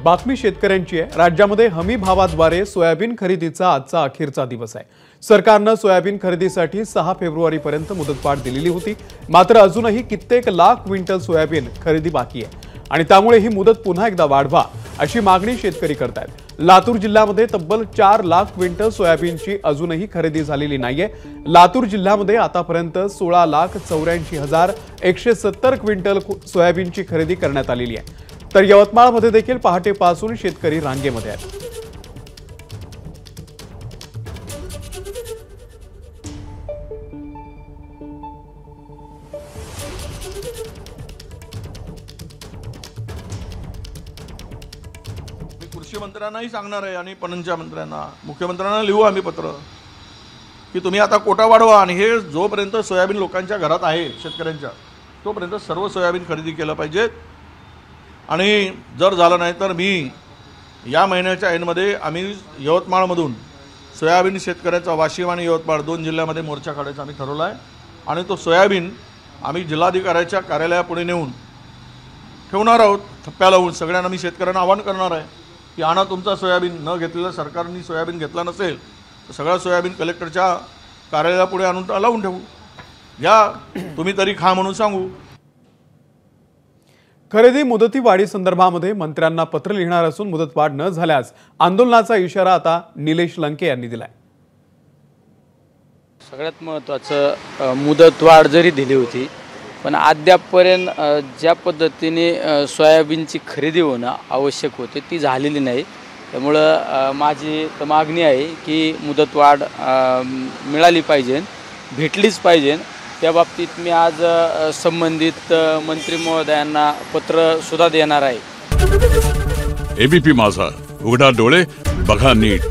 बातमी शेतकऱ्यांची आहे। राज्यामध्ये हमी भावाद्वारे सोयाबीन खरेदीचा आजचा अखेरचा दिवस आहे। सरकारने सोयाबीन खरेदीसाठी 6 फेब्रुवारीपर्यंत मुदतवाढ दिलेली होती, मात्र अजूनही कित्येक लाख क्विंटल सोयाबीन खरेदी बाकी आहे आणि त्यामुळे ही मुदत पुन्हा एकदा वाढवा अशी मागणी शेतकरी करतात। लातूर जिल्ह्यामध्ये तब्बल 4 लाख क्विंटल सोयाबीनची अजूनही खरेदी झालेली नाहीये। लातूर जिल्ह्यामध्ये आतापर्यंत 16,84,170 क्विंटल सोयाबीनची खरेदी करण्यात आलेली आहे। तर यवतमाळमध्ये देखील पहाटेपासून शेतकरी रांगेमध्ये आहेत। कृषी मंत्र्यांनाही सांगणार आहे आणि पणनच्या मंत्र्यांना, मुख्यमंत्र्यांना लिहू आम्ही पत्र की तुम्ही आता कोटा वाढवा आणि हे जोपर्यंत सोयाबीन लोकांच्या घरात आहे शेतकऱ्यांच्या तोपर्यंत सर्व सोयाबीन खरेदी केलं पाहिजे। आणि जर झालं नाही तर मी या महिन्याच्या एंडमध्ये आम्ही यवतमाळमधून सोयाबीन शेतकऱ्यांचा वाशिम आणि यवतमाळ 2 जिल्ह्यामध्ये मोर्चा काढायचा आम्ही ठरवला आहे आणि तो सोयाबीन आम्ही जिल्हाधिकाऱ्याच्या कार्यालयापुढे नेऊन ठेवणार आहोत थप्प्या लावून। सगळ्यांना मी शेतकऱ्यांना आवाहन करणार आहे की आणा तुमचा सोयाबीन, न घेतलेला सरकारने सोयाबीन घेतला नसेल तर सगळा सोयाबीन कलेक्टरच्या कार्यालयापुढे आणून लावून ठेवू, घ्या तुम्ही तरी खा म्हणून सांगू। खरेदी मुदती वाढी संदर्भामध्ये मंत्र्यांना पत्र लिहिणार असून मुदतवाढ न झाल्यास आंदोलनाचा इशारा आता निलेश लंके यांनी दिलाय। सगळ्यात महत्त्वाचं मुदतवाढ जरी दिली होती पण अद्यापपर्यंत ज्या पद्धतीने सोयाबीनची खरेदी होणं आवश्यक होते ती झालेली नाही। त्यामुळं माझी मागणी आहे की मुदतवाढ मिळाली पाहिजे, भेटलीच पाहिजे। त्या बाबतीत मी आज संबंधित मंत्री महोदयांना पत्र सुद्धा देणार आहे। एबीपी माझा, उघडा डोळे बघा नीट।